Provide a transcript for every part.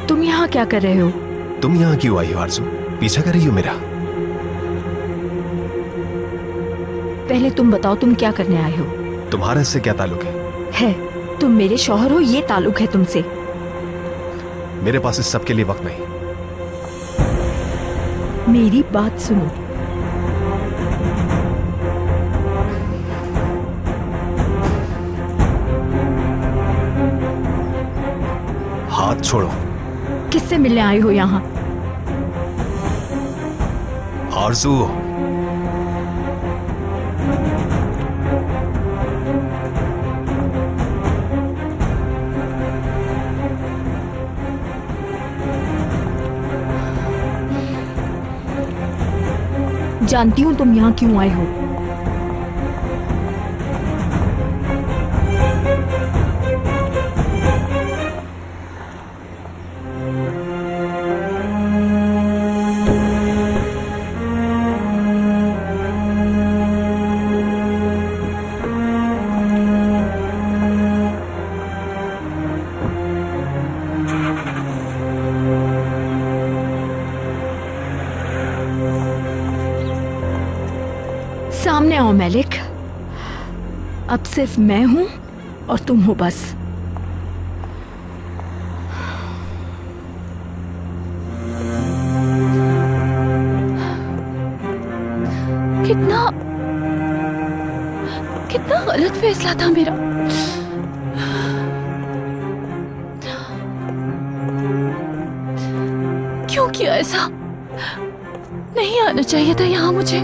तुम यहाँ क्या कर रहे हो? तुम यहाँ क्यों आई हो आरज़ू? पीछा कर रही हो मेरा? पहले तुम बताओ, तुम क्या करने आए हो? तुम्हारा इससे क्या ताल्लुक है? तुम मेरे शौहर हो, ये ताल्लुक है तुमसे। मेरे पास इस सब के लिए वक्त नहीं। मेरी बात सुनो। हाथ छोड़ो। किससे मिलने आए हो यहाँ? आरज़ू, जानती हूँ तुम यहाँ क्यों आए हो। सामने आओ मलिक। अब सिर्फ मैं हूं और तुम हो बस। कितना कितना गलत फैसला था मेरा। क्यों किया ऐसा? नहीं आना चाहिए था यहाँ मुझे।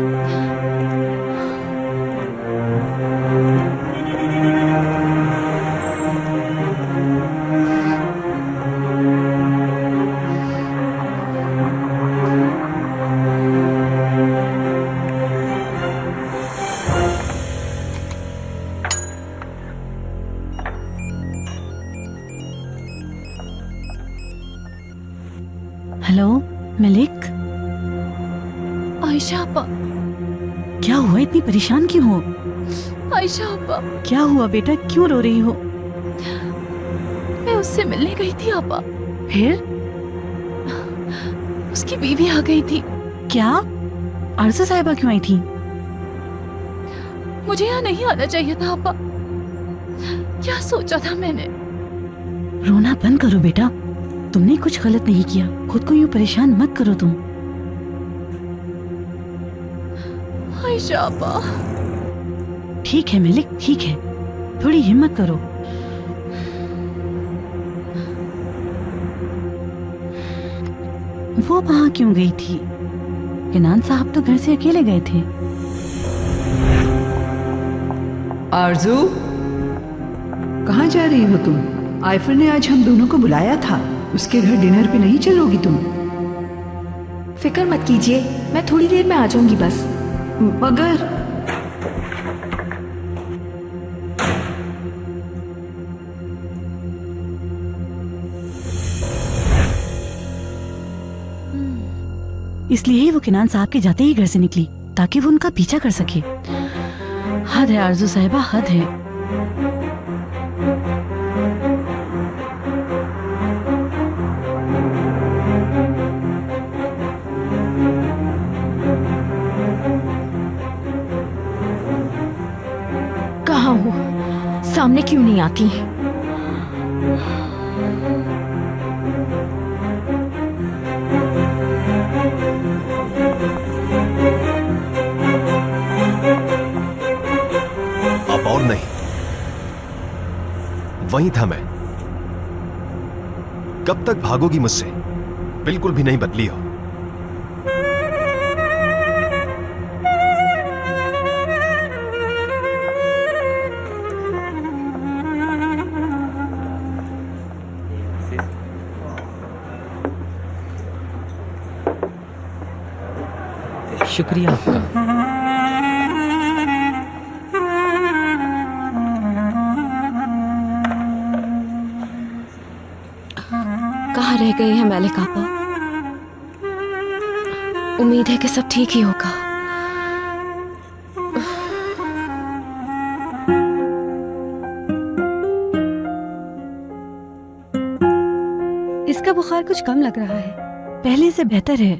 हेलो मलिक। आयशा अपा। क्या हुआ, इतनी परेशान क्यों हो? आयशा अपा। क्या हुआ बेटा, क्यों रो रही हो? मैं उससे मिलने गई थी अपा। फिर? उसकी बीवी आ गई थी। क्या? आरज़ू साहिबा क्यों आई थी? मुझे यहाँ नहीं आना चाहिए था अपा। क्या सोचा था मैंने? रोना बंद करो बेटा, तुमने कुछ गलत नहीं किया। खुद को यूं परेशान मत करो तुम। आयशा अपा। ठीक है मलिक, ठीक है, थोड़ी हिम्मत करो। वो वहां क्यों गई थी? किनान साहब तो घर से अकेले गए थे। आरज़ू, कहाँ जा रही हो तुम? आयफर ने आज हम दोनों को बुलाया था, उसके घर डिनर पे नहीं चलोगी तुम? फिक्र मत कीजिए, मैं थोड़ी देर में आ जाऊंगी बस। मगर इसलिए ही वो किनान साहब के जाते ही घर से निकली, ताकि वो उनका पीछा कर सके। हद है आरज़ू साहिबा, हद है। कहाँ हो? सामने क्यों नहीं आती? अब और नहीं, वहीं था मैं। कब तक भागोगी मुझसे? बिल्कुल भी नहीं बदली हो। शुक्रिया आपका। कहाँ रह गई है मलिक आपा? उम्मीद है कि सब ठीक ही होगा। इसका बुखार कुछ कम लग रहा है। पहले से बेहतर है।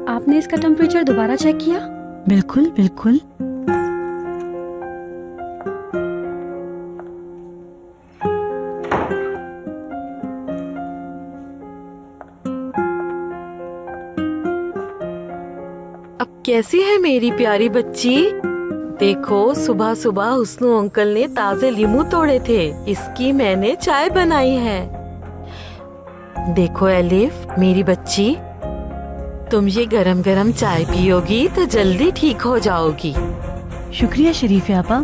आपने इसका टेम्परेचर दोबारा चेक किया? बिल्कुल बिल्कुल। अब कैसी है मेरी प्यारी बच्ची? देखो सुबह सुबह हुस्नू अंकल ने ताजे लीमू तोड़े थे, इसकी मैंने चाय बनाई है। देखो एलिफ मेरी बच्ची, तुम ये गरम गरम चाय पियोगी तो जल्दी ठीक हो जाओगी। शुक्रिया शरीफ आपा।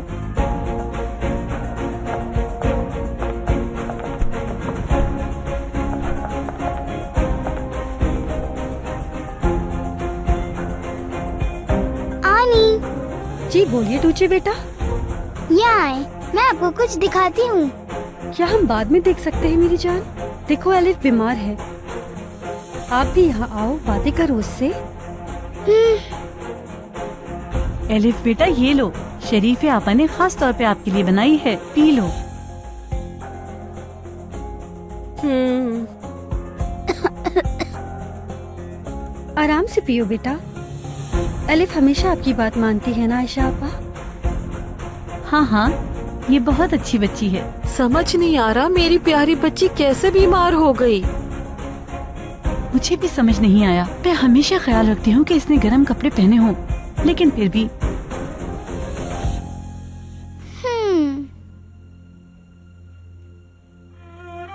जी बोलिए टूचे बेटा। यहाँ आए, मैं आपको कुछ दिखाती हूँ। क्या हम बाद में देख सकते हैं मेरी जान? देखो एलिफ बीमार है, आप भी यहाँ आओ, बातें करो उससे। एलिफ बेटा ये लो, शरीफ आपा ने खास तौर पे आपके लिए बनाई है, पी लो। आराम से पियो बेटा। एलिफ हमेशा आपकी बात मानती है ना आयशा आपा? हाँ हाँ, ये बहुत अच्छी बच्ची है। समझ नहीं आ रहा मेरी प्यारी बच्ची कैसे बीमार हो गई। मुझे भी समझ नहीं आया। मैं हमेशा ख्याल रखती हूँ कि इसने गर्म कपड़े पहने हों, लेकिन फिर भी।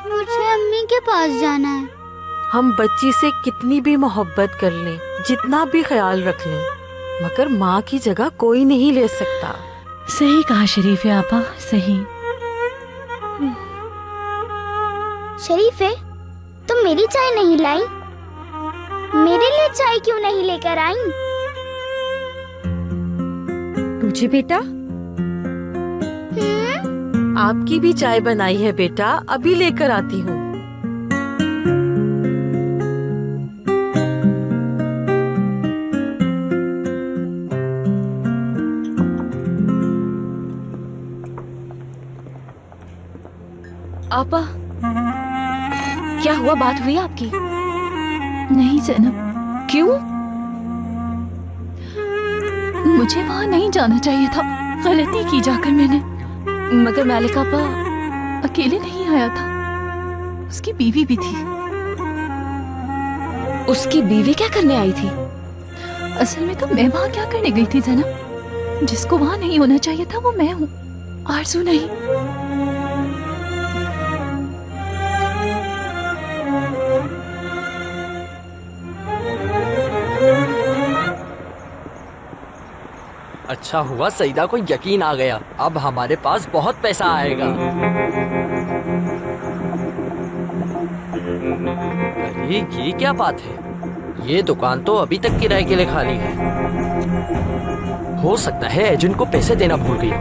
मुझे अम्मी के पास जाना है। हम बच्ची से कितनी भी मोहब्बत कर लें, जितना भी ख्याल रख लें, मगर माँ की जगह कोई नहीं ले सकता। सही कहा शरीफ आपा, सही। शरीफे, तुम मेरी चाय नहीं लाई? मेरे लिए चाय क्यों नहीं लेकर आई? टूचे बेटा। आपकी भी चाय बनाई है बेटा, अभी लेकर आती हूँ। आपा, क्या हुआ? बात हुई आपकी? नहीं जैनब। क्यों? मुझे वहाँ नहीं जाना चाहिए था, गलती की जाकर मैंने। मगर मालिक आपा अकेले नहीं आया था, उसकी बीवी भी थी। उसकी बीवी क्या करने आई थी? असल में तो मैं वहाँ क्या करने गई थी जनाब? जिसको वहाँ नहीं होना चाहिए था वो मैं हूँ, आरज़ू नहीं। अच्छा हुआ सईदा को यकीन आ गया, अब हमारे पास बहुत पैसा आएगा। अरे ये क्या बात है? ये दुकान तो अभी तक किराए के लिए खाली है। हो सकता है एजेंट को पैसे देना भूल गई।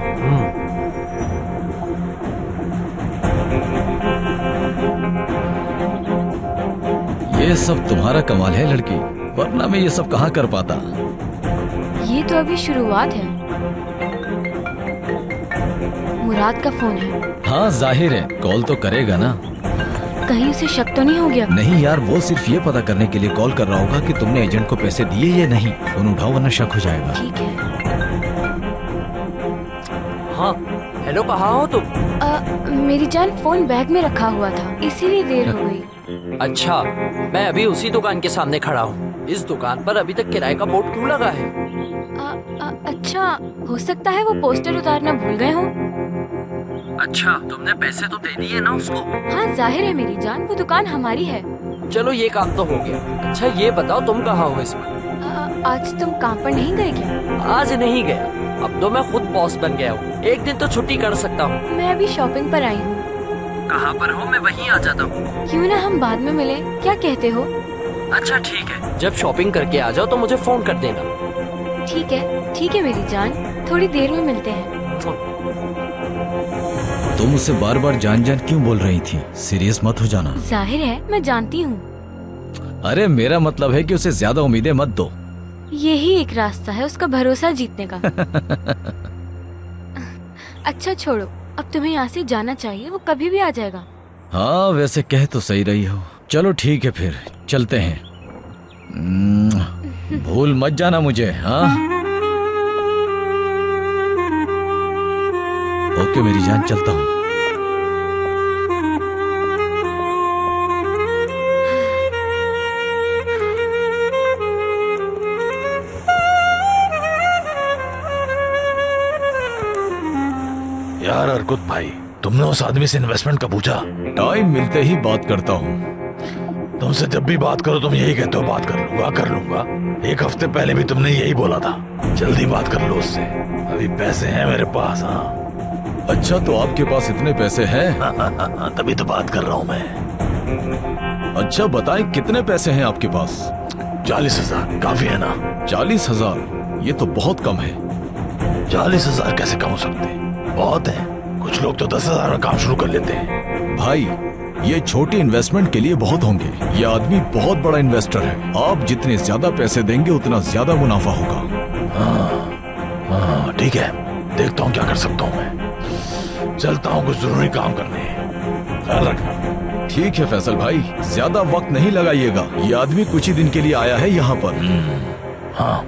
ये सब तुम्हारा कमाल है लड़की, वरना मैं ये सब कहाँ कर पाता। ये तो अभी शुरुआत है। मुराद का फोन है। हाँ जाहिर है, कॉल तो करेगा ना। कहीं उसे शक तो नहीं हो गया? नहीं यार, वो सिर्फ ये पता करने के लिए कॉल कर रहा होगा कि तुमने एजेंट को पैसे दिए या नहीं। फोन उठाओ वरना शक हो जाएगा। ठीक है। हाँ हेलो, कहाँ हो तुम? मेरी जान फोन बैग में रखा हुआ था, इसीलिए देर हो गई। अच्छा, मैं अभी उसी दुकान के सामने खड़ा हूँ। इस दुकान पर अभी तक किराए का बोर्ड क्यों लगा है? अच्छा, हो सकता है वो पोस्टर उतारना भूल गए हो। अच्छा, तुमने पैसे तो दे दिए ना उसको? हाँ जाहिर है मेरी जान, वो दुकान हमारी है। चलो ये काम तो हो गया। अच्छा ये बताओ तुम कहाँ हो इस वक्त? आज तुम काम पर नहीं गए क्या? आज नहीं गया, अब तो मैं खुद बॉस बन गया हूँ। एक दिन तो छुट्टी कर सकता हूँ। मैं अभी शॉपिंग पर आई हूँ। कहाँ पर हो? मैं वहीं आ जाता हूँ। क्यों ना हम बाद में मिले, क्या कहते हो? अच्छा ठीक है, जब शॉपिंग करके आ जाओ तो मुझे फोन कर देना। ठीक है मेरी जान, थोड़ी देर में मिलते हैं। तुम उसे बार बार जान जान क्यों बोल रही थी? सीरियस मत हो जाना। जाहिर है मैं जानती हूँ। अरे मेरा मतलब है कि उसे ज्यादा उम्मीदें मत दो। यही एक रास्ता है उसका भरोसा जीतने का। अच्छा छोड़ो, अब तुम्हें यहाँ से जाना चाहिए, वो कभी भी आ जाएगा। हाँ वैसे कह तो सही रही हो। चलो ठीक है फिर चलते हैं। भूल मत जाना मुझे। हाँ ओके मेरी जान, चलता हूँ। यार अर्कुत भाई, तुमने उस आदमी से इन्वेस्टमेंट का पूछा? टाइम मिलते ही बात करता हूँ। तुमसे जब भी बात करो तुम यही कहते हो, बात कर लूंगा। एक हफ्ते पहले भी तुमने यही बोला था। जल्दी बात कर लो उससे, अभी पैसे हैं मेरे पास। हाँ अच्छा तो आपके पास इतने पैसे हैं? तभी तो बात कर रहा हूँ मैं। अच्छा बताएं कितने पैसे हैं आपके पास? 40,000 काफी है ना? 40,000? ये तो बहुत कम है। 40,000 कैसे कम हो सकते? बहुत है। कुछ लोग तो 10,000 में काम शुरू कर लेते हैं। भाई ये छोटी इन्वेस्टमेंट के लिए बहुत होंगे। ये आदमी बहुत बड़ा इन्वेस्टर है। आप जितने ज्यादा पैसे देंगे उतना ज्यादा मुनाफा होगा। हाँ ठीक है, देखता हूँ क्या कर सकता हूँ मैं। चलता हूँ, कुछ जरूरी काम करने हैं। ख्याल रखना। ठीक है फैसल भाई, ज्यादा वक्त नहीं लगाइएगा। ये आदमी कुछ ही दिन के लिए आया है यहाँ पर। हाँ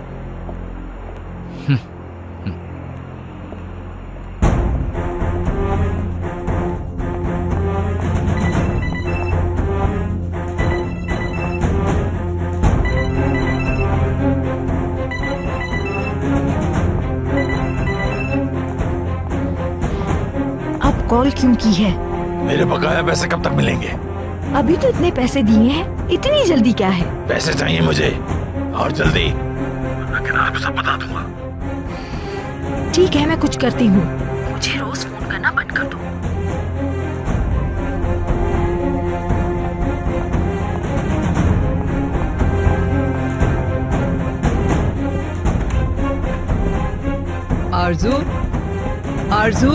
कॉल क्यों की है? मेरे बकाया पैसे कब तक मिलेंगे? अभी तो इतने पैसे दिए हैं, इतनी जल्दी क्या है? पैसे चाहिए मुझे और जल्दी, मैं किराए को सब बता दूंगा। ठीक है मैं कुछ करती हूँ, मुझे रोज फोन करना बंद कर दो। आरजू, आरजू,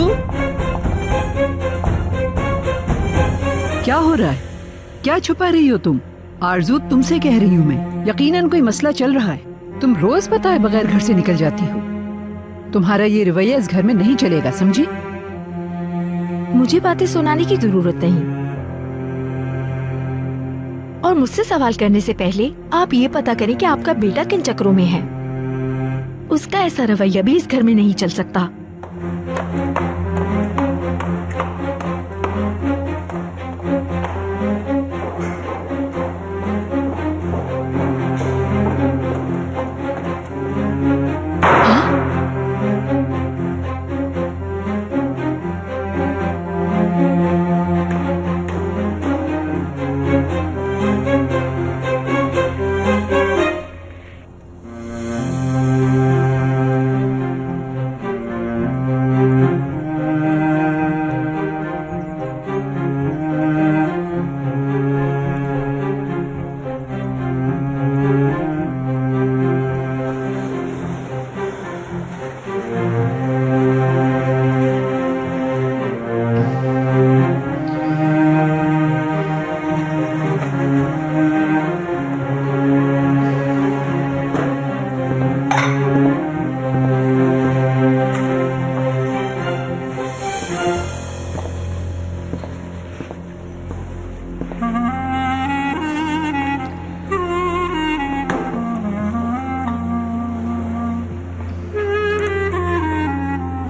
क्या हो रहा है? क्या छुपा रही हो तुम? आरजू तुमसे कह रही हूँ मैं, यकीनन कोई मसला चल रहा है। तुम रोज बताए बगैर घर से निकल जाती हो। तुम्हारा ये रवैया इस घर में नहीं चलेगा, समझी? मुझे बातें सुनाने की जरूरत नहीं, और मुझसे सवाल करने से पहले आप ये पता करें कि आपका बेटा किन चक्रों में है। उसका ऐसा रवैया भी इस घर में नहीं चल सकता।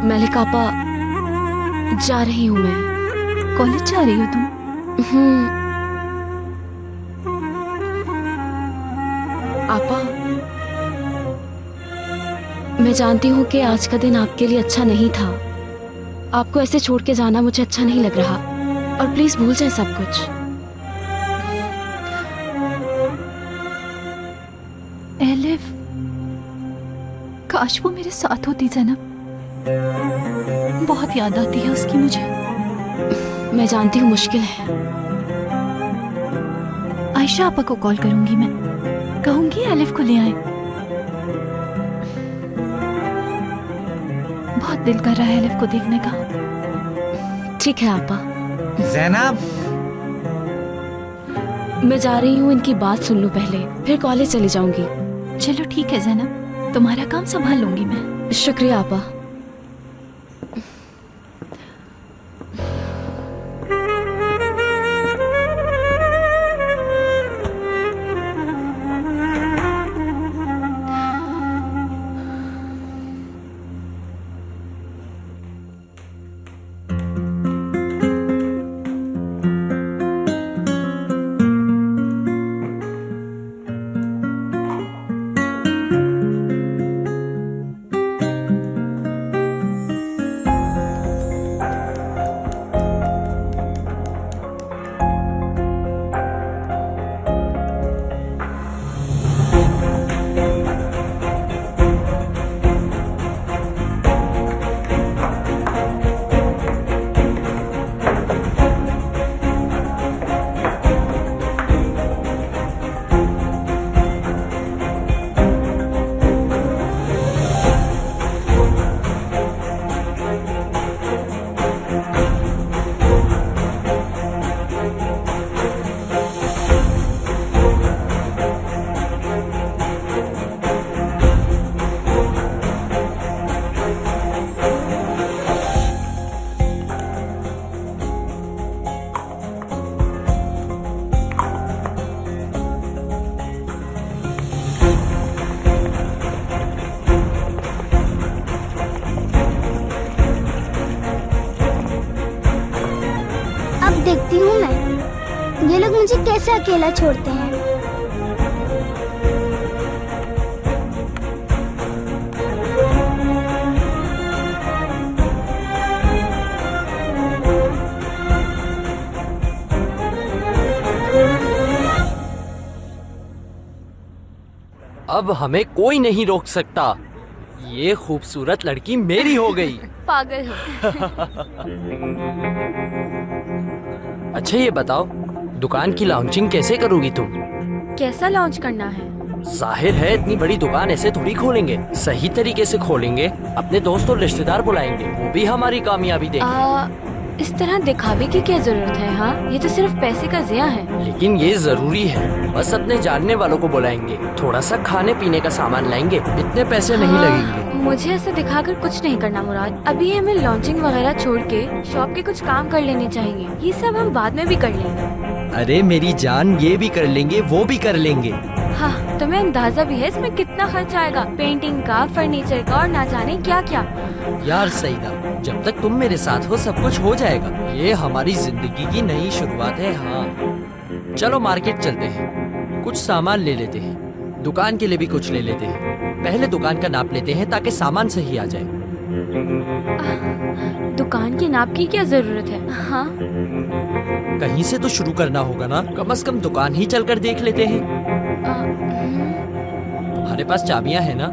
मलिका आपा, जा रही हूँ मैं। कॉलेज जा रही हो तुम? आपा, मैं जानती हूँ कि आज का दिन आपके लिए अच्छा नहीं था। आपको ऐसे छोड़ के जाना मुझे अच्छा नहीं लग रहा, और प्लीज भूल जाए सब कुछ। एलिफ, काश वो मेरे साथ होती ज़ैनब। बहुत याद आती है उसकी मुझे। मैं जानती हूँ मुश्किल है। आयशा आपा को कॉल करूंगी मैं, कहूंगी एलिफ को ले आए। बहुत दिल कर रहा है एलिफ को देखने का। ठीक है आपा। ज़ैनब, मैं जा रही हूँ, इनकी बात सुन लूँ पहले, फिर कॉलेज चली जाऊंगी। चलो ठीक है ज़ैनब, तुम्हारा काम संभाल लूंगी मैं। शुक्रिया आपा। देखती हूँ मैं, ये लोग मुझे कैसे अकेला छोड़ते हैं। अब हमें कोई नहीं रोक सकता। ये खूबसूरत लड़की मेरी हो गई। पागल हो। अच्छा ये बताओ, दुकान की लॉन्चिंग कैसे करोगी तुम? कैसा लॉन्च करना है? जाहिर है इतनी बड़ी दुकान ऐसे थोड़ी खोलेंगे, सही तरीके से खोलेंगे। अपने दोस्त और रिश्तेदार बुलाएंगे, वो भी हमारी कामयाबी देंगे। इस तरह दिखावे की क्या जरूरत है? हाँ, ये तो सिर्फ पैसे का ज़िया है। लेकिन ये जरूरी है। बस अपने जानने वालों को बुलाएंगे, थोड़ा सा खाने पीने का सामान लाएंगे, इतने पैसे नहीं लगेंगे। मुझे ऐसे दिखाकर कुछ नहीं करना मुराद। अभी हमें लॉन्चिंग वगैरह छोड़ के शॉप के कुछ काम कर लेने चाहिए। ये सब हम बाद में भी कर लेंगे। अरे मेरी जान, ये भी कर लेंगे, वो भी कर लेंगे। हाँ, तुम्हें अंदाजा भी है इसमें कितना खर्च आएगा? पेंटिंग का, फर्नीचर का और ना जाने क्या क्या। यार सईदा, जब तक तुम मेरे साथ हो सब कुछ हो जाएगा। ये हमारी जिंदगी की नई शुरुआत है। हाँ चलो मार्केट चलते हैं, कुछ सामान ले लेते हैं, दुकान के लिए भी कुछ ले लेते हैं। पहले दुकान का नाप लेते हैं ताकि सामान सही आ जाए। दुकान के नाप की क्या जरूरत है? हाँ, कहीं से तो शुरू करना होगा ना, कम से कम दुकान ही चलकर देख लेते हैं। हमारे पास चाबियां है ना?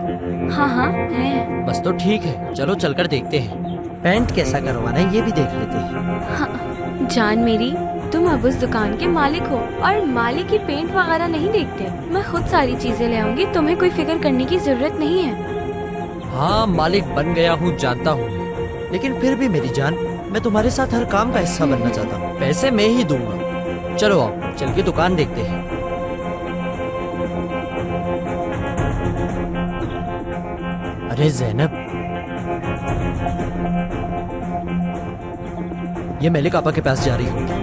हाँ हाँ है। बस तो ठीक है, चलो चलकर देखते हैं। पेंट कैसा करवाना है ये भी देख लेते हैं। हाँ, जान मेरी, तुम अब उस दुकान के मालिक हो और मालिक की पेंट वगैरह नहीं देखते। मैं खुद सारी चीजें ले आऊंगी, तुम्हें कोई फिक्र करने की जरूरत नहीं है। हाँ मालिक बन गया हूँ, जानता हूँ, लेकिन फिर भी मेरी जान, मैं तुम्हारे साथ हर काम का हिस्सा बनना चाहता हूँ। पैसे मैं ही दूंगा। चलो आओ, चल के दुकान देखते हैं। अरे जैनब, ये मेलिक आपा के पास जा रही होगी।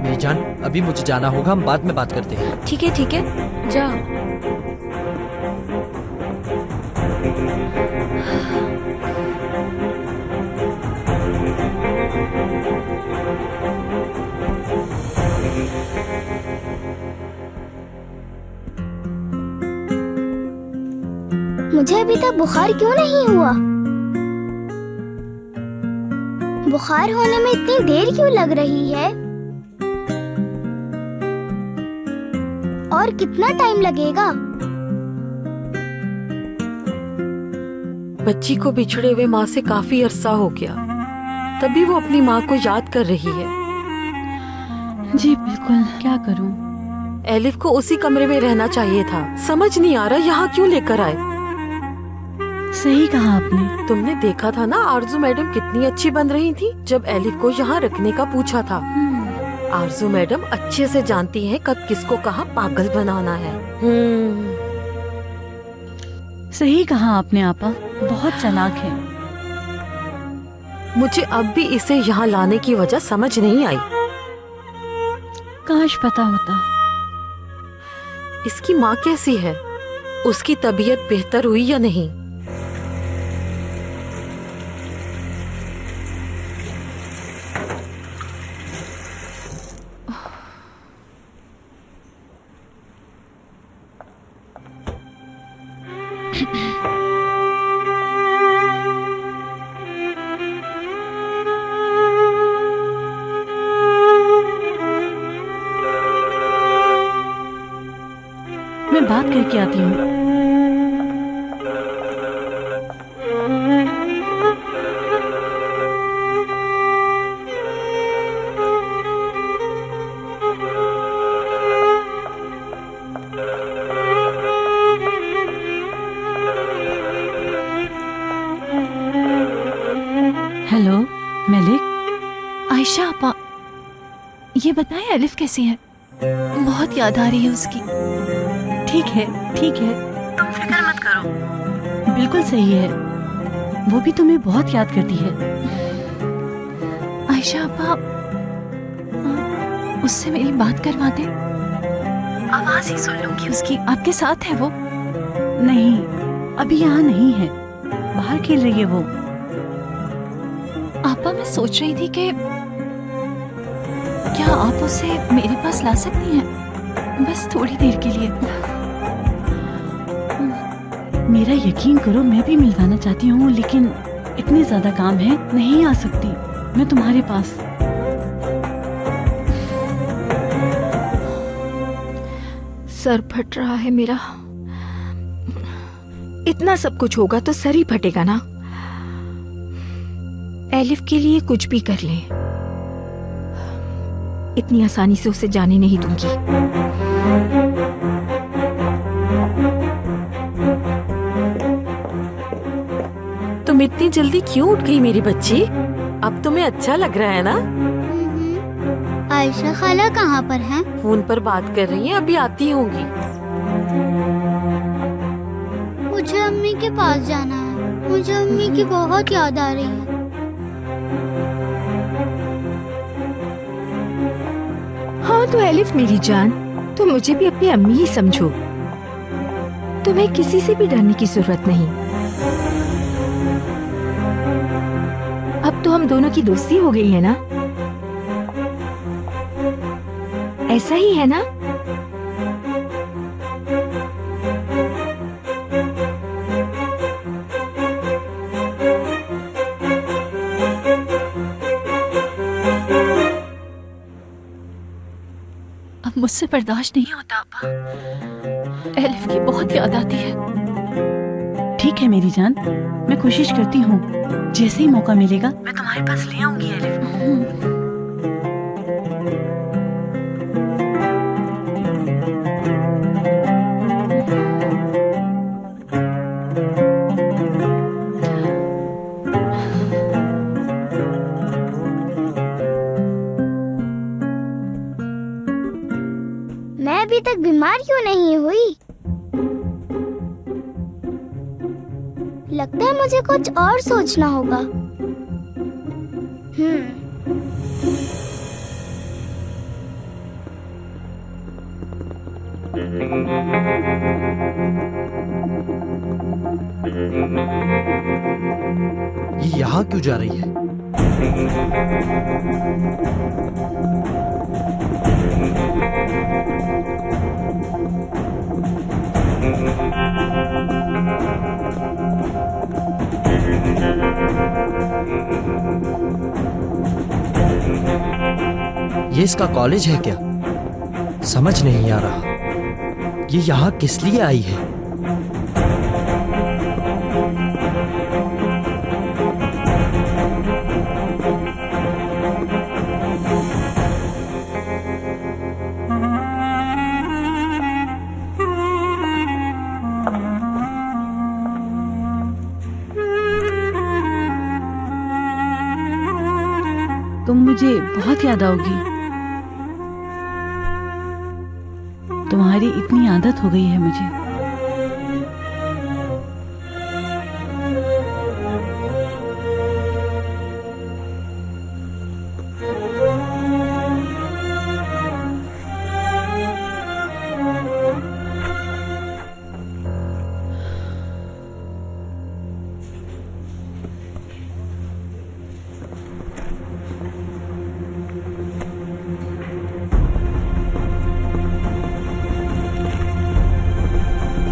मेरी जान, अभी मुझे जाना होगा, हम बाद में बात करते हैं। ठीक है, जाओ। मुझे अभी तक बुखार क्यों नहीं हुआ? बुखार होने में इतनी देर क्यों लग रही है? और कितना टाइम लगेगा? बच्ची को बिछड़े हुए माँ से काफी अरसा हो गया, तभी वो अपनी माँ को याद कर रही है। जी बिल्कुल, क्या करूं? एलिफ को उसी कमरे में रहना चाहिए था। समझ नहीं आ रहा यहाँ क्यों लेकर आए। सही कहा आपने। तुमने देखा था ना आरजू मैडम कितनी अच्छी बन रही थी जब एलिफ को यहाँ रखने का पूछा था। आरजू मैडम अच्छे से जानती है कब किसको कहाँ पागल बनाना है। सही कहा आपने आपा, बहुत चालाक है। मुझे अब भी इसे यहाँ लाने की वजह समझ नहीं आई। काश पता होता। इसकी माँ कैसी है? उसकी तबीयत बेहतर हुई या नहीं? मैं बात करके आती हूँ। Hello malic. आयशा आपा, ये बताएं एलिफ कैसी है? बहुत याद आ रही है उसकी। ठीक है, तुम फिक्र मत करो। बिल्कुल सही है, वो भी तुम्हें बहुत याद करती है। आयशा आपा, उससे मेरी बात करवा दे। आवाज ही सुन लूंगी उसकी। आपके साथ है वो? नहीं, अभी यहाँ नहीं है, बाहर खेल रही है वो। आपा, मैं सोच रही थी कि क्या आप उसे मेरे पास ला सकती हैं, बस थोड़ी देर के लिए? मेरा यकीन करो, मैं भी मिल जाना चाहती हूँ, लेकिन इतने ज्यादा काम है, नहीं आ सकती मैं तुम्हारे पास। सर फट रहा है मेरा। इतना सब कुछ होगा तो सर ही फटेगा ना। एलिफ के लिए कुछ भी कर ले, इतनी आसानी से उसे जाने नहीं दूंगी। तुम इतनी जल्दी क्यों उठ गई मेरी बच्ची? अब तुम्हें अच्छा लग रहा है ना? आयशा खाला कहाँ पर हैं? फोन पर बात कर रही हैं, अभी आती होंगी। मुझे अम्मी के पास जाना है, मुझे अम्मी की बहुत याद आ रही है। हाँ तो एलिफ मेरी जान, तुम मुझे भी अपनी अम्मी ही समझो। तुम्हें किसी से भी डरने की जरूरत नहीं। अब तो हम दोनों की दोस्ती हो गई है ना? ऐसा ही है ना? अब मुझसे बर्दाश्त नहीं होता अब्बा, एलिफ की बहुत याद आती है। ठीक है मेरी जान, मैं कोशिश करती हूँ, जैसे ही मौका मिलेगा मैं तुम्हारे पास ले आऊंगी एलिफ। मैं अभी तक बीमार क्यों नहीं हुई? लगता है मुझे कुछ और सोचना होगा। ये यहाँ क्यों जा रही है? ये इसका कॉलेज है क्या? समझ नहीं आ रहा। ये यहाँ किस लिए आई है? तुम मुझे बहुत याद आओगी। तुम्हारी इतनी आदत हो गई है मुझे।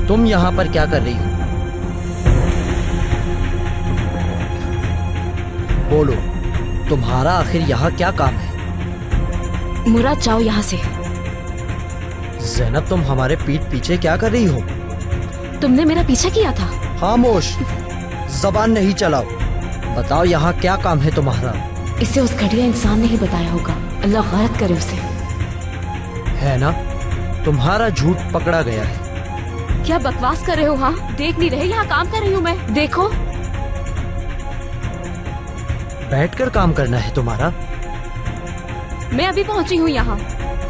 तुम यहाँ पर क्या कर रही हो? बोलो, तुम्हारा आखिर यहाँ क्या काम है? मुराद जाओ यहाँ से। ज़ैनब, तुम हमारे पीठ पीछे क्या कर रही हो? तुमने मेरा पीछा किया था। खामोश, जबान नहीं चलाओ। बताओ यहाँ क्या काम है तुम्हारा? इसे उस घटिया इंसान ने ही बताया होगा। अल्लाह गलत करे उसे। है ना, तुम्हारा झूठ पकड़ा गया है। क्या बकवास कर रहे हो? हाँ, देख नहीं रहे यहाँ काम कर रही हूँ मैं। देखो, बैठकर काम करना है तुम्हारा। मैं अभी पहुँची हूँ यहाँ।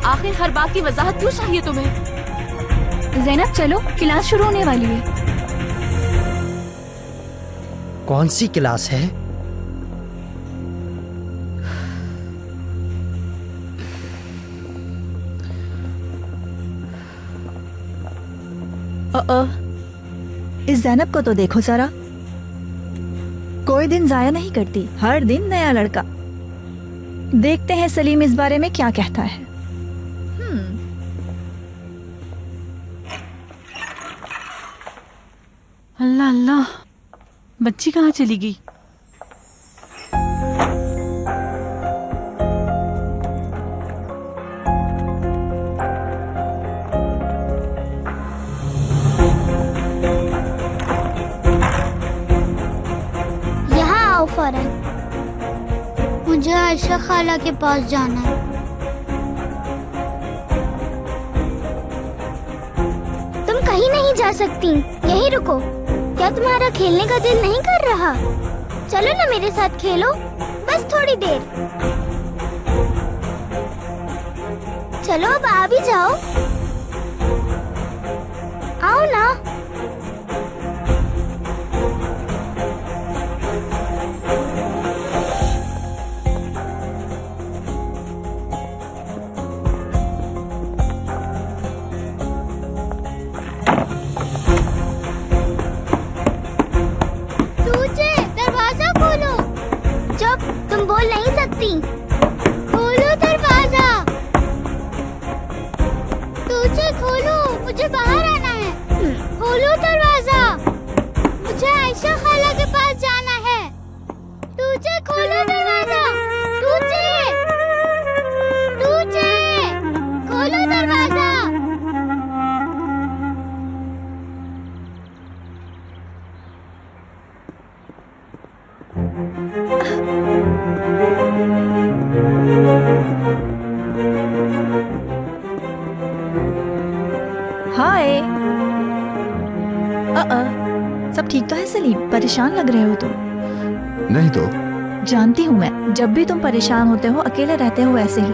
आखिर हर बात की वजाहत क्यों चाहिए तुम्हें? ज़ैनब चलो, क्लास शुरू होने वाली है। कौन सी क्लास है? इस ज़ैनब को तो देखो जरा, कोई दिन जाया नहीं करती, हर दिन नया लड़का। देखते हैं सलीम इस बारे में क्या कहता है। अल्लाह अल्लाह, बच्ची कहाँ चली गई? यहाँ आओ फौरन, मुझे आयशा खाला के पास जाना है। तुम कहीं नहीं जा सकती, यहीं रुको। क्या तुम्हारा खेलने का दिल नहीं कर रहा? चलो ना मेरे साथ खेलो, बस थोड़ी देर। चलो अब आ भी जाओ, आओ ना। बोल नहीं सकती, खोलो दरवाजा। तुझे खोलो, मुझे बाहर आना है। खोलो दरवाजा, मुझे आयशा खाला के पास जाना है। तुझे खोलो दरवाजा, तुझे खोलो दरवाजा। हाय। सब ठीक तो है सलीम? परेशान लग रहे हो तुम। नहीं तो। जानती हूँ मैं, जब भी तुम परेशान होते हो, अकेले रहते हो, ऐसे ही।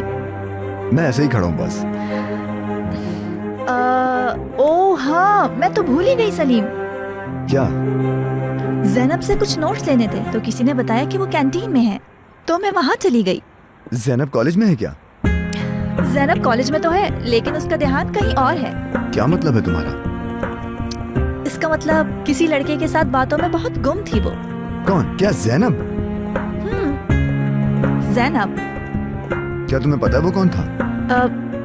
मैं ऐसे ही खड़ा हूँ बस। ओह हाँ, मैं तो भूल ही गई सलीम। क्या? ज़ैनब से कुछ नोट्स लेने थे, तो किसी ने बताया कि वो कैंटीन में है, तो मैं वहाँ चली गई। ज़ैनब कॉलेज में है क्या? ज़ैनब कॉलेज में तो है, लेकिन उसका ध्यान कहीं और है। क्या मतलब है तुम्हारा? इसका मतलब किसी लड़के के साथ बातों में बहुत गुम थी वो। कौन? क्या ज़ैनब? ज़ैनब। क्या तुम्हें पता है वो कौन था?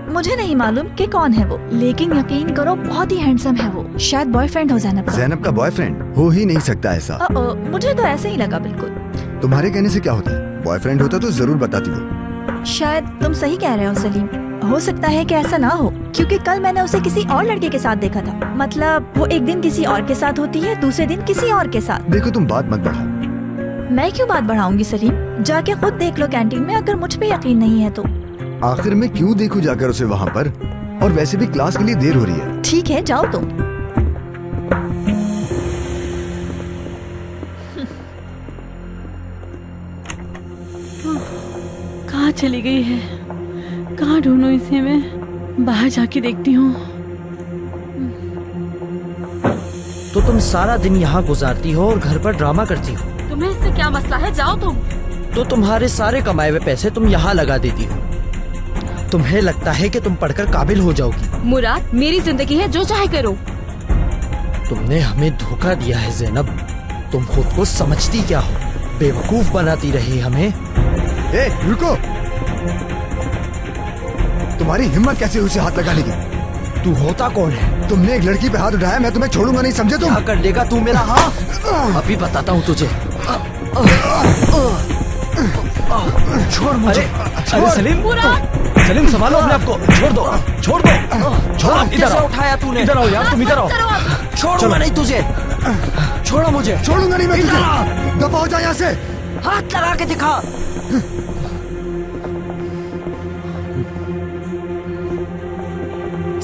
मुझे नहीं मालूम कि कौन है वो, लेकिन यकीन करो बहुत ही हैंडसम है वो। शायद बॉयफ्रेंड हो ज़ैनब का। ज़ैनब का बॉयफ्रेंड? हो ही नहीं सकता ऐसा। मुझे तो ऐसे ही लगा बिल्कुल। तुम्हारे कहने से क्या होता है? बॉयफ्रेंड होता तो जरूर बताती वो। शायद तुम सही कह रहे हो सलीम, हो सकता है कि ऐसा ना हो, क्योंकि कल मैंने उसे किसी और लड़के के साथ देखा था। मतलब वो एक दिन किसी और के साथ होती है, दूसरे दिन किसी और के साथ। देखो तुम बात मत बढ़ाओ। मैं क्यों बात बढ़ाऊंगी सलीम? जाके खुद देख लो कैंटीन में, अगर मुझ पे यकीन नहीं है तो। आखिर में क्यों देखूं जाकर उसे वहाँ पर? और वैसे भी क्लास के लिए देर हो रही है। ठीक है, जाओ तुम। कहाँ चली गई है? कहाँ ढूंढूं इसे मैं? बाहर जाके देखती हूँ। तो तुम सारा दिन यहाँ गुजारती हो और घर पर ड्रामा करती हो। तुम्हें इससे क्या मसला है? जाओ तुम। तो तुम्हारे सारे कमाए हुए पैसे तुम यहाँ लगा देती हो। तुम्हें लगता है कि तुम पढ़कर काबिल हो जाओगी। मुराद, मेरी जिंदगी है, जो चाहे करो। तुमने हमें धोखा दिया है ज़ैनब। तुम खुद को समझती क्या हो? बेवकूफ बनाती रही हमें। ए, रुको। तुम्हारी हिम्मत कैसे उसे हाथ लगाने की? तू होता कौन है? तुमने एक लड़की पे हाथ उठाया, मैं तुम्हें छोड़ूंगा नहीं, समझे तुम? क्या कर देगा तू मेरा हाथ? अभी बताता हूँ तुझे। छोड़ मुझे। अरे सलीम, सलीम संभालो अपने आप को। छोड़ दो, छोड़ दो। छोड़, कैसे उठाया तूने? इधर आओ यार, तुम इधर आओ। छोड़ूंगा नहीं तुझे। छोड़ो मुझे। छोड़ूंगा नहीं मैं तुझे। दफा हो जा यहाँ से। हाथ लगा के दिखा।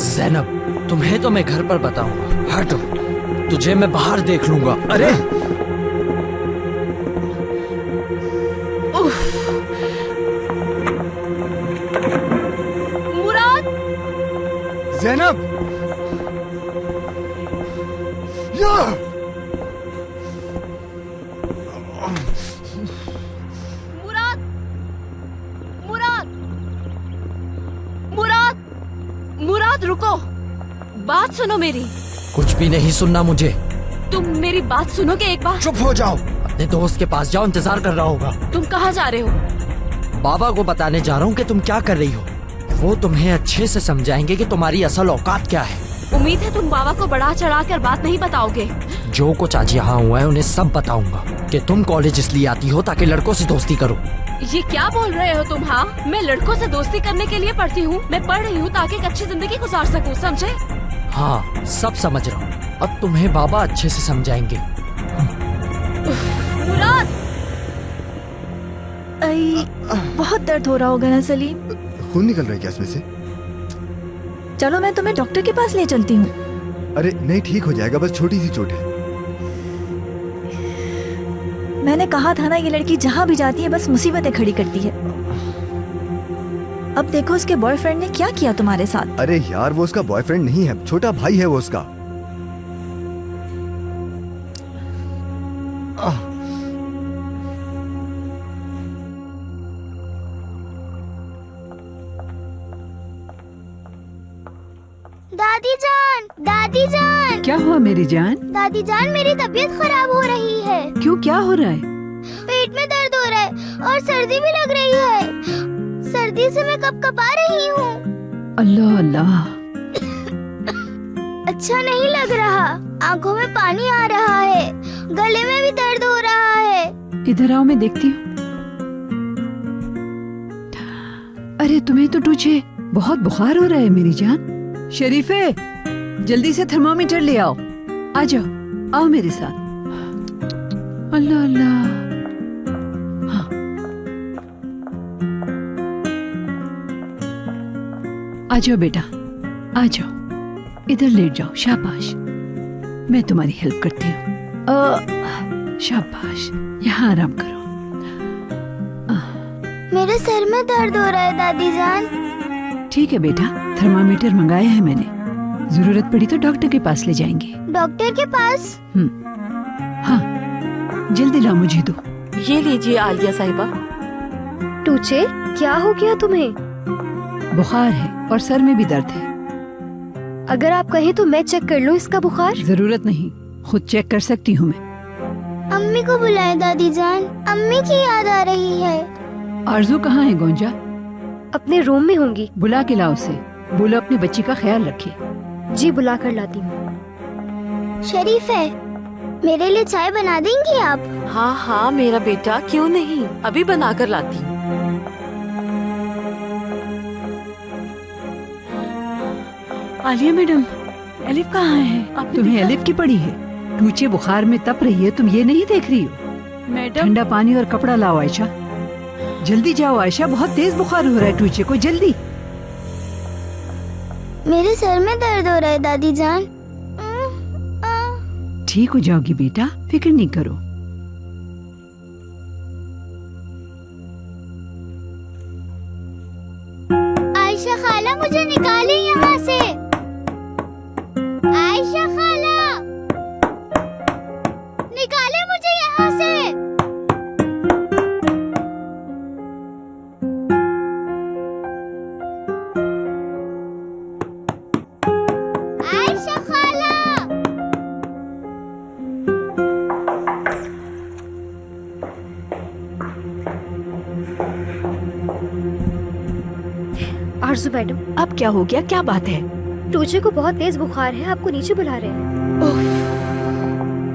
ज़ैनब, तुम्हें तो मैं घर पर बताऊंगा। हटो, तुझे मैं बाहर देख लूंगा। अरे मुराद! ज़ैनब! या! मुराद! मुराद! मुराद! मुराद, रुको। बात सुनो मेरी। कुछ भी नहीं सुनना मुझे। तुम मेरी बात सुनोगे एक बार? चुप हो जाओ। अपने दोस्त के पास जाओ, इंतजार कर रहा होगा। तुम कहाँ जा रहे हो? बाबा को बताने जा रहा हूँ कि तुम क्या कर रही हो। वो तुम्हें अच्छे से समझाएंगे कि तुम्हारी असल औकात क्या है। उम्मीद है तुम बाबा को बढ़ा चढ़ा कर बात नहीं बताओगे। जो कुछ आज यहाँ हुआ है उन्हें सब बताऊंगा कि तुम कॉलेज इसलिए आती हो ताकि लड़कों से दोस्ती करो। ये क्या बोल रहे हो तुम? हाँ, मैं लड़कों से दोस्ती करने के लिए पढ़ती हूँ। मैं पढ़ रही हूँ ताकि एक अच्छी जिंदगी गुजार सकूँ, समझे? हाँ, सब समझ रहा हूँ। अब तुम्हें बाबा अच्छे से समझाएंगे। मुराद! बहुत दर्द हो रहा होगा ना सलीम? खून निकल रहा है क्या इसमें से? चलो मैं तुम्हें डॉक्टर के पास ले चलती हूँ। अरे नहीं, ठीक हो जाएगा, बस छोटी सी चोट है। मैंने कहा था ना, ये लड़की जहाँ भी जाती है बस मुसीबतें खड़ी करती है। अब देखो उसके बॉयफ्रेंड ने क्या किया तुम्हारे साथ। अरे यार, वो उसका बॉयफ्रेंड नहीं है, छोटा भाई है वो उसका। दादी जान, दादी जान। क्या हुआ मेरी जान? दादी जान, मेरी तबीयत खराब हो रही है। क्यों, क्या हो रहा है? पेट में दर्द हो रहा है और सर्दी भी लग रही है। सर्दी से मैं कपकपा रही हूँ। अल्लाह अल्लाह। अच्छा नहीं लग रहा, आंखों में पानी आ रहा है, गले में भी दर्द हो रहा है। इधर आओ, मैं देखती हूँ। अरे तुम्हें तो तुझे बहुत बुखार हो रहा है मेरी जान। शरीफे, जल्दी से थर्मामीटर ले आओ। आ जाओ, आओ मेरे साथ। अल्लाह अल्लाह। हाँ, आ जाओ बेटा, आ जाओ, इधर लेट जाओ। शाबाश, मैं तुम्हारी हेल्प करती हूँ। शाबाश, यहाँ आराम करो। मेरे सर में दर्द हो रहा है दादी जान। ठीक है बेटा, थर्मामीटर मंगाया है मैंने, जरूरत पड़ी तो डॉक्टर के पास ले जाएंगे। डॉक्टर के पास? हाँ, जल्दी लाओ, मुझे दो। ये लीजिए आलिया साहिबा। टूचे, क्या हो गया तुम्हें? बुखार है और सर में भी दर्द है। अगर आप कहें तो मैं चेक कर लूं इसका बुखार? जरूरत नहीं, खुद चेक कर सकती हूँ मैं। अम्मी को बुलाए दादी जान, अम्मी की याद आ रही है। आरजू कहाँ है गोंजा? अपने रूम में होंगी। बुला के लाओ उसे, बोलो अपनी बच्ची का ख्याल रखे। जी, बुला कर लाती हूँ। शरीफ है, मेरे लिए चाय बना देंगी आप? हाँ हाँ मेरा बेटा, क्यों नहीं, अभी बना कर लाती हूँ। आलिया मैडम, एलिफ कहाँ है? तुम्हें एलिफ की पड़ी है? टूचे बुखार में तप रही है, तुम ये नहीं देख रही हो? मैडम, ठंडा पानी और कपड़ा लाओ आयशा। जल्दी जाओ आयशा, बहुत तेज बुखार हो रहा है टूचे को, जल्दी। मेरे सर में दर्द हो रहा है दादी जान। ठीक हो जाओगी बेटा, फिक्र नहीं करो। आयशा खाला, मुझे निकाले यहाँ से। आयशा खाला, निकाले मुझे यहाँ से। आयशा खाला। आरजू मैडम, अब क्या हो गया, क्या बात है? टूचे को बहुत तेज बुखार है, आपको नीचे बुला रहे हैं।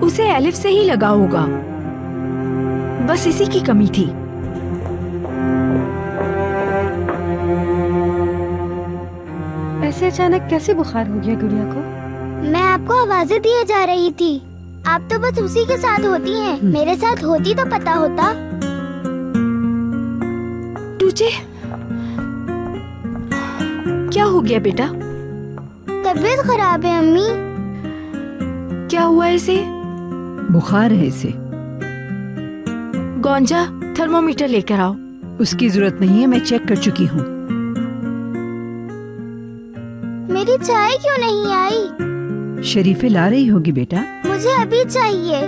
उसे एलिफ से ही लगा होगा, बस इसी की कमी थी। ऐसे अचानक कैसे बुखार हो गया गुड़िया को? मैं आपको आवाजें दिए जा रही थी, आप तो बस उसी के साथ होती हैं। मेरे साथ होती तो पता होता। टूचे, क्या हो गया बेटा? तबीयत खराब है अम्मी। क्या हुआ इसे? बुखार है इसे। गोंजा, थर्मोमीटर लेकर आओ। उसकी जरूरत नहीं है, मैं चेक कर चुकी हूँ। मेरी चाय क्यों नहीं आई? शरीफे ला रही होगी बेटा। मुझे अभी चाहिए।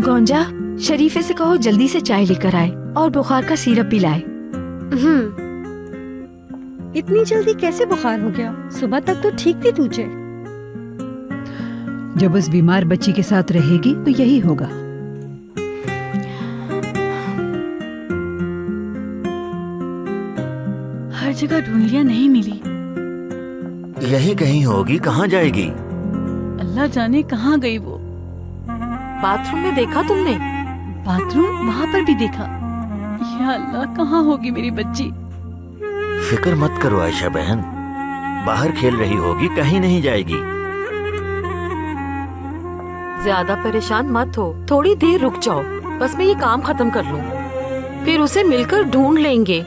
गोंजा, शरीफे से कहो जल्दी से चाय लेकर आए और बुखार का सिरप भी लाए। इतनी जल्दी कैसे बुखार हो गया? सुबह तक तो ठीक थी तुझे। जब उस बीमार बच्ची के साथ रहेगी तो यही होगा। हर जगह ढूंढ लिया, नहीं मिली। यही कहीं होगी, कहाँ जाएगी? अल्लाह जाने कहाँ गई वो। बाथरूम में देखा तुमने? बाथरूम वहाँ पर भी देखा। या अल्लाह, कहाँ होगी मेरी बच्ची? फिक्र मत करो आयशा बहन, बाहर खेल रही होगी, कहीं नहीं जाएगी। ज्यादा परेशान मत हो, थोड़ी देर रुक जाओ, बस मैं ये काम खत्म कर लूं, फिर उसे मिलकर ढूंढ लेंगे।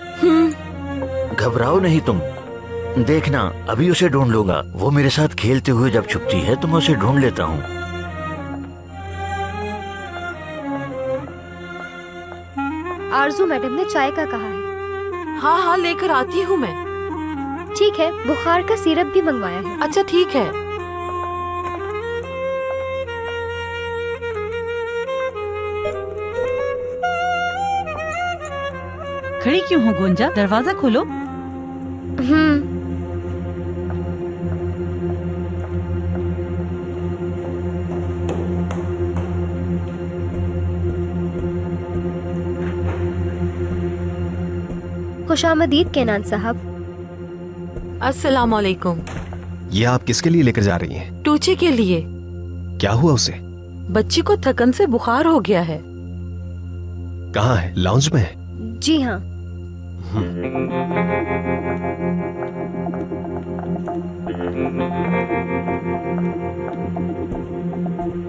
घबराओ नहीं तुम, देखना अभी उसे ढूंढ लूंगा। वो मेरे साथ खेलते हुए जब छुपती है तो मैं उसे ढूंढ लेता हूँ। आरजू मैडम ने चाय का कहा है। हाँ हाँ, लेकर आती हूँ मैं। ठीक है, बुखार का सिरप भी मंगवाया है। अच्छा ठीक है। खड़ी क्यों हो गोंजा? दरवाजा खोलो। खुशामदीद केनान साहब। अस्सलाम वालेकुम। ये आप किसके लिए लेकर जा रही हैं? टूचे के लिए। क्या हुआ उसे? बच्ची को थकन से बुखार हो गया है। कहाँ है? लाउंज में है? जी हाँ।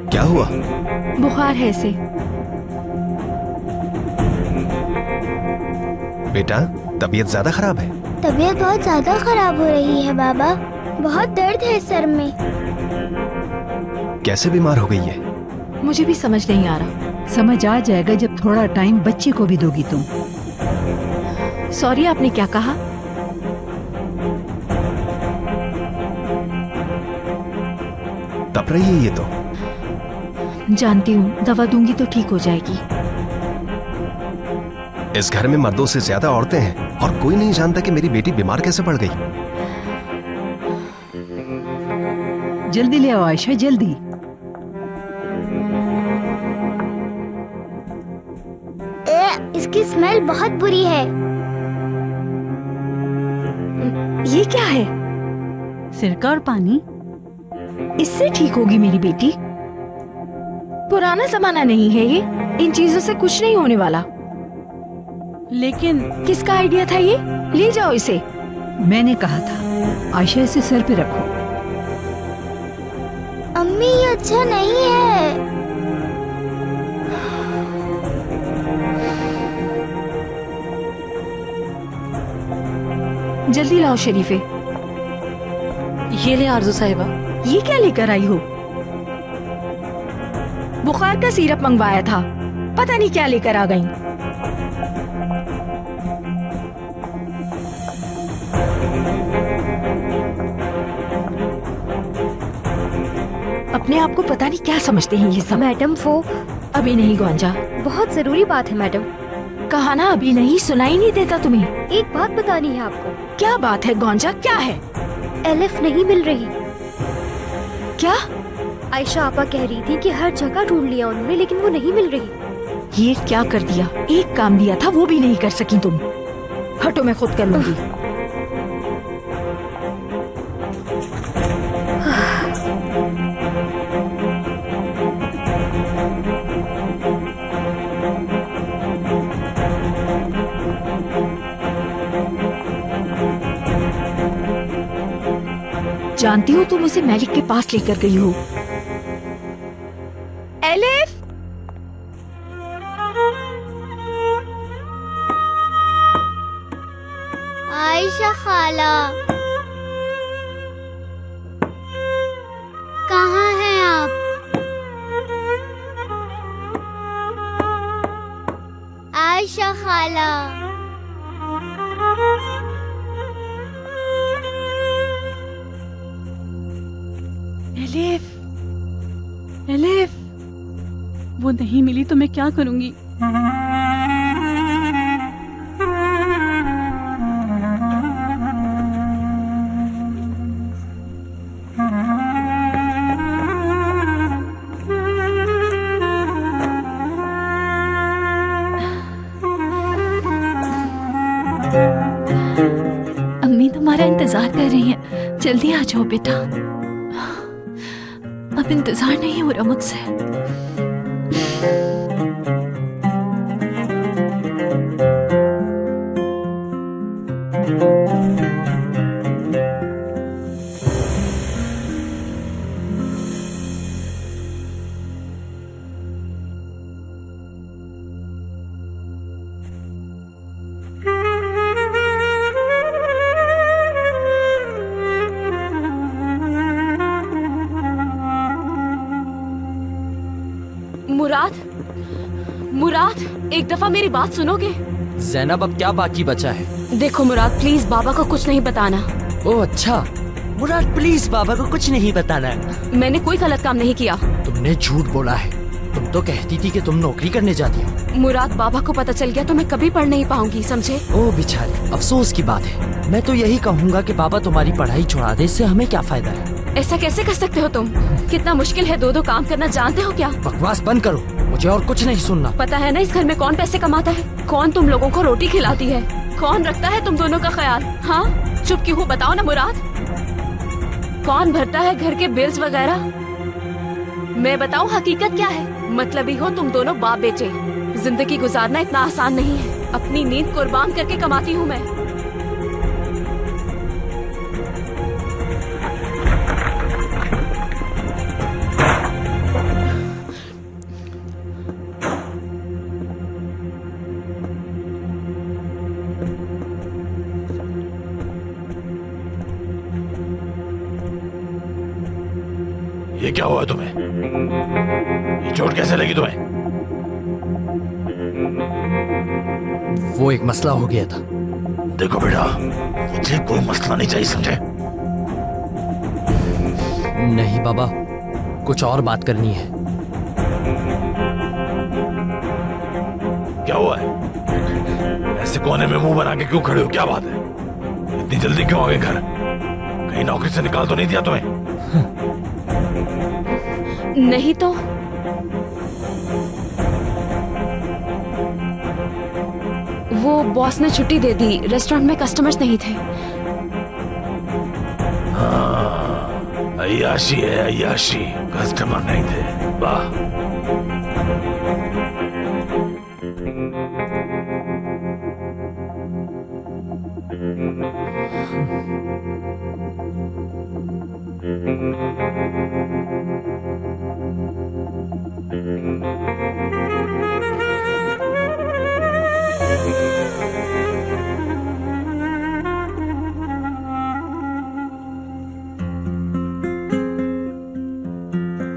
क्या हुआ? बुखार है इसे। बेटा, तबीयत ज्यादा खराब है? तबीयत बहुत ज्यादा खराब हो रही है बाबा, बहुत दर्द है सर में। कैसे बीमार हो गई है? मुझे भी समझ नहीं आ रहा। समझ आ जाएगा जब थोड़ा टाइम बच्चे को भी दोगी तुम। सॉरी, आपने क्या कहा? तप रही है ये तो। जानती हूँ, दवा दूंगी तो ठीक हो जाएगी। इस घर में मर्दों से ज्यादा औरतें हैं और कोई नहीं जानता कि मेरी बेटी बीमार कैसे पड़ गई। जल्दी ले आओ आयशा, जल्दी। इसकी स्मेल बहुत बुरी है। ये क्या है? सिरका और पानी। इससे ठीक होगी मेरी बेटी? पुराना जमाना नहीं है ये, इन चीजों से कुछ नहीं होने वाला। लेकिन किसका आइडिया था ये? ले जाओ इसे। मैंने कहा था आयशा, इसे सर पे रखो। अम्मी, ये अच्छा नहीं है। जल्दी लाओ शरीफे। ये ले आरजू साहिबा। ये क्या लेकर आई हो? बुखार का सिरप मंगवाया था, पता नहीं क्या लेकर आ गई। अपने आप को पता नहीं क्या समझते हैं ये सब। मैडम वो अभी नहीं गोंजा, बहुत जरूरी बात है मैडम। कहा ना अभी नहीं, सुनाई नहीं देता तुम्हें? एक बात बतानी है आपको। क्या बात है गोंजा, क्या है? एलिफ नहीं मिल रही। क्या? आयशा आपा कह रही थी कि हर जगह ढूंढ लिया उन्होंने, लेकिन वो नहीं मिल रही। ये क्या कर दिया? एक काम दिया था वो भी नहीं कर सकी तुम। हटो, मैं खुद कर लूंगी। जानती हूँ तुम उसे मैलिक के पास लेकर गई हो। एलिफ, आयशा खाला, कहाँ हैं आप? आयशा खाला, एलिफ, एलिफ, वो नहीं मिली तो मैं क्या करूंगी? तुम्हारा इंतजार कर रही हैं। जल्दी आ जाओ बेटा, अब इंतजार नहीं हो रहा मुझसे। मुराद, मुराद, एक दफा मेरी बात सुनोगे? जैनब अब क्या बाकी बचा है? देखो मुराद, प्लीज बाबा को कुछ नहीं बताना। ओह अच्छा, मुराद प्लीज बाबा को कुछ नहीं बताना। मैंने कोई गलत काम नहीं किया। तुमने झूठ बोला है। तुम तो कहती थी कि तुम नौकरी करने जाती हो। मुराद, बाबा को पता चल गया तो मैं कभी पढ़ नहीं पाऊंगी, समझे? ओह बेचारे, अफसोस की बात है। मैं तो यही कहूँगा कि बाबा तुम्हारी पढ़ाई छुड़ा दे, इससे हमें क्या फायदा है? ऐसा कैसे कर सकते हो तुम? कितना मुश्किल है दो काम करना, जानते हो क्या? बकवास बंद करो, मुझे और कुछ नहीं सुनना। पता है ना इस घर में कौन पैसे कमाता है? कौन तुम लोगों को रोटी खिलाती है? कौन रखता है तुम दोनों का ख्याल? हाँ, चुप क्यों हो, बताओ ना मुराद। कौन भरता है घर के बिल्स वगैरह? मैं बताऊं हकीकत क्या है? मतलब ही हो तुम दोनों बाप बेटे। जिंदगी गुजारना इतना आसान नहीं है। अपनी नींद कुर्बान करके कमाती हूँ मैं। ये क्या हुआ तुम्हें? ये चोट कैसे लगी तुम्हें? वो एक मसला हो गया था। देखो बेटा, मुझे कोई मसला नहीं चाहिए, समझे? नहीं बाबा, कुछ और बात करनी है। क्या हुआ है? ऐसे कोने में मुंह बना के क्यों खड़े हो? क्या बात है? इतनी जल्दी क्यों आ गए घर? कहीं नौकरी से निकाल तो नहीं दिया तुम्हें? नहीं तो वो बॉस ने छुट्टी दे दी। रेस्टोरेंट में कस्टमर्स नहीं थे। हाँ, अय्याशी है अय्याशी। कस्टमर नहीं थे, वाह।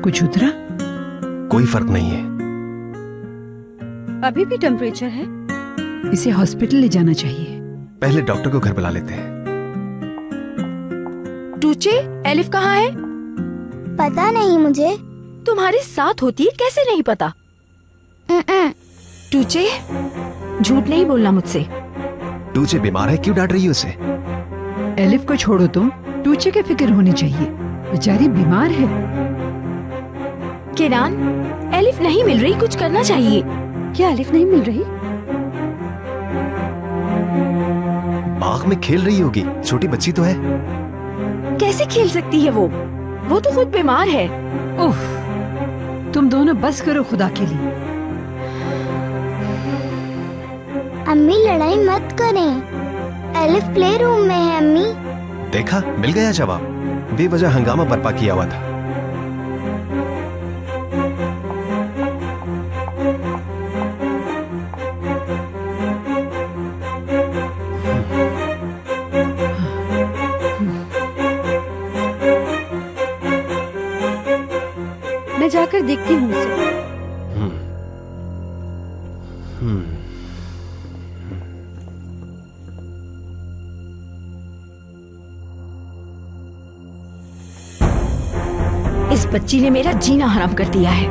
कुछ उतरा? कोई फर्क नहीं है। अभी भी टेम्परेचर है? इसे हॉस्पिटल ले जाना चाहिए। पहले डॉक्टर को घर बुला लेते हैं। टूचे, एलिफ कहाँ है? पता नहीं मुझे। तुम्हारे साथ होती है, कैसे नहीं पता? टूचे, झूठ नहीं बोलना मुझसे। टूचे बीमार है, क्यों डांट रही हो उसे? एलिफ को छोड़ो तुम, टूचे की फिक्र होनी चाहिए। बेचारी बीमार है। केनान, एलिफ नहीं मिल रही, कुछ करना चाहिए। क्या एलिफ नहीं मिल रही? बाग में खेल रही होगी, छोटी बच्ची तो है। कैसे खेल सकती है वो तो खुद बीमार है। उफ, तुम दोनों बस करो खुदा के लिए। अम्मी लड़ाई मत करें। एलिफ प्ले रूम में है अम्मी। देखा, मिल गया जवाब। बेवजह हंगामा बर्पा किया हुआ था। मैं जाकर देखती हूँ उसे। इस बच्ची ने मेरा जीना हराम कर दिया है।